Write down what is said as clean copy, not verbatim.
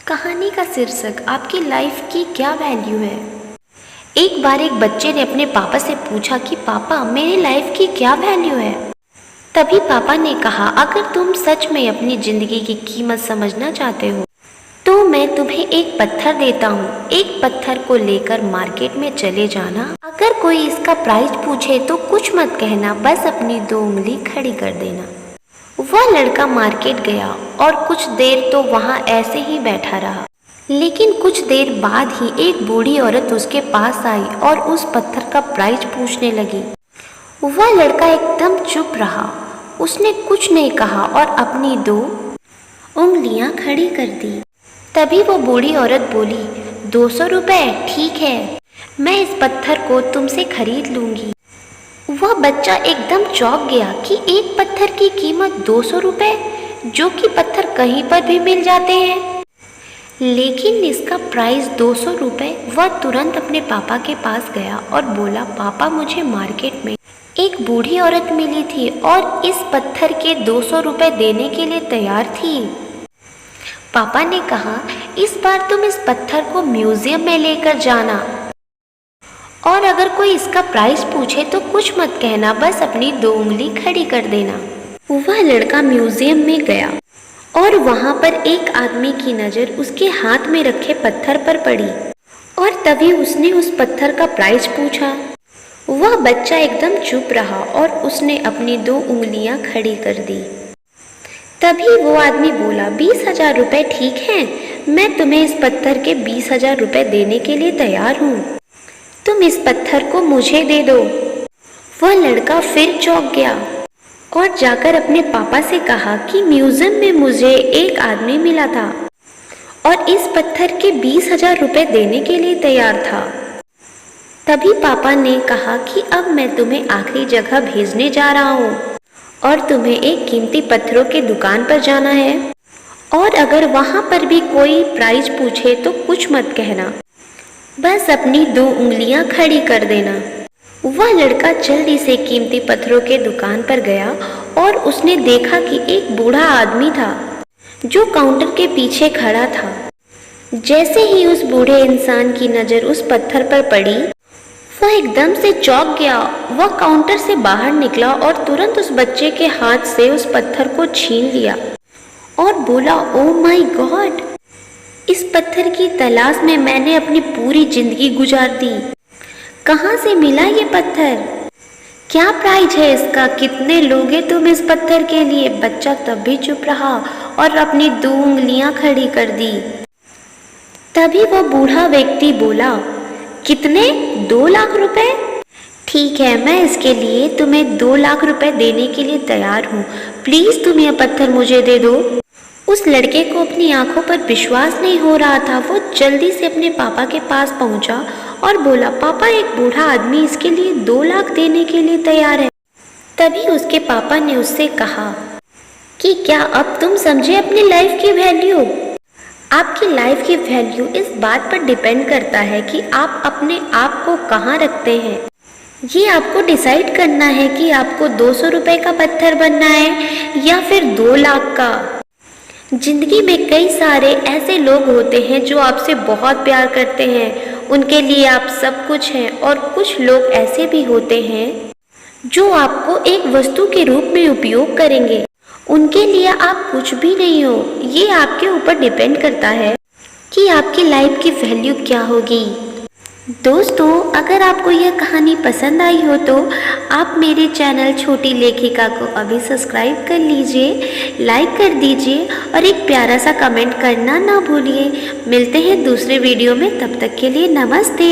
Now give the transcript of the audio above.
कहानी का शीर्षक आपकी लाइफ की क्या वैल्यू है। एक बार एक बच्चे ने अपने पापा से पूछा कि पापा मेरी लाइफ की क्या वैल्यू है। तभी पापा ने कहा, अगर तुम सच में अपनी जिंदगी की कीमत समझना चाहते हो तो मैं तुम्हें एक पत्थर देता हूँ। एक पत्थर को लेकर मार्केट में चले जाना। अगर कोई इसका प्राइस पूछे तो कुछ मत कहना, बस अपनी 2 उंगली खड़ी कर देना। वह लड़का मार्केट गया और कुछ देर तो वहाँ ऐसे ही बैठा रहा, लेकिन कुछ देर बाद ही एक बूढ़ी औरत उसके पास आई और उस पत्थर का प्राइस पूछने लगी। वह लड़का एकदम चुप रहा, उसने कुछ नहीं कहा और अपनी 2 उंगलियां खड़ी कर दी। तभी वो बूढ़ी औरत बोली, 200 रुपये ठीक है, मैं इस पत्थर को तुमसे खरीद लूंगी। वह बच्चा एकदम चौंक गया कि एक पत्थर की कीमत 200 रुपये, जो कि पत्थर कहीं पर भी मिल जाते हैं, लेकिन इसका प्राइस 200 रुपये। वह तुरंत अपने पापा के पास गया और बोला, पापा मुझे मार्केट में एक बूढ़ी औरत मिली थी और इस पत्थर के 200 रुपये देने के लिए तैयार थी। पापा ने कहा, इस बार तुम इस पत्थर को म्यूजियम में लेकर जाना और अगर कोई इसका प्राइस पूछे तो कुछ मत कहना, बस अपनी 2 उंगली खड़ी कर देना। वह लड़का म्यूजियम में गया और वहां पर एक आदमी की नज़र उसके हाथ में रखे पत्थर पर पड़ी और तभी उसने उस पत्थर का प्राइस पूछा। वह बच्चा एकदम चुप रहा और उसने अपनी 2 उंगलियां खड़ी कर दी। तभी वो आदमी बोला, 20,000 रुपये ठीक है, मैं तुम्हें इस पत्थर के 20,000 रुपये देने के लिए तैयार हूँ, तुम इस पत्थर को मुझे दे दो। वह लड़का फिर चौंक गया और जाकर अपने पापा से कहा कि म्यूजियम में मुझे एक आदमी मिला था और इस पत्थर के 20,000 रुपये देने के लिए तैयार था। तभी पापा ने कहा कि अब मैं तुम्हें आखिरी जगह भेजने जा रहा हूँ और तुम्हें एक कीमती पत्थरों की दुकान पर जाना है और अगर वहाँ पर भी कोई प्राइस पूछे तो कुछ मत कहना, बस अपनी 2 उंगलियां खड़ी कर देना। वह लड़का जल्दी से कीमती पत्थरों के दुकान पर गया और उसने देखा कि एक बूढ़ा आदमी था जो काउंटर के पीछे खड़ा था। जैसे ही उस बूढ़े इंसान की नज़र उस पत्थर पर पड़ी, वह एकदम से चौंक गया। वह काउंटर से बाहर निकला और तुरंत उस बच्चे के हाथ से उस पत्थर को छीन लिया और बोला, ओ माय गॉड, इस पत्थर की तलाश में मैंने अपनी पूरी जिंदगी गुजार दी। कहाँ से मिला ये पत्थर? क्या प्राइस है इसका? कितने लोगे तुम इस पत्थर के लिए? बच्चा तब भी चुप रहा और अपनी 2 उंगलियां खड़ी कर दी। तभी वह बूढ़ा व्यक्ति बोला, कितने? 2 लाख रुपए? ठीक है, मैं इसके लिए तुम्हें 2 लाख रुपए देने के लिए तैयार हूँ, प्लीज तुम यह पत्थर मुझे दे दो। उस लड़के को अपनी आंखों पर विश्वास नहीं हो रहा था। वो जल्दी से अपने पापा के पास पहुंचा और बोला, पापा एक बूढ़ा आदमी इसके लिए 2 लाख देने के लिए तैयार है। तभी उसके पापा ने उससे कहा कि क्या अब तुम समझे अपनी लाइफ की वैल्यू? आपकी लाइफ की वैल्यू इस बात पर डिपेंड करता है कि आप अपने आप को कहाँ रखते हैं। ये आपको डिसाइड करना है कि आपको 200 रुपये का पत्थर बनना है या फिर 2 लाख का। जिंदगी में कई सारे ऐसे लोग होते हैं जो आपसे बहुत प्यार करते हैं, उनके लिए आप सब कुछ हैं, और कुछ लोग ऐसे भी होते हैं जो आपको एक वस्तु के रूप में उपयोग करेंगे, उनके लिए आप कुछ भी नहीं हो। ये आपके ऊपर डिपेंड करता है कि आपकी लाइफ की वैल्यू क्या होगी। दोस्तों, अगर आपको यह कहानी पसंद आई हो तो आप मेरे चैनल छोटी लेखिका को अभी सब्सक्राइब कर लीजिए, लाइक कर दीजिए और एक प्यारा सा कमेंट करना ना भूलिए। मिलते हैं दूसरे वीडियो में, तब तक के लिए नमस्ते।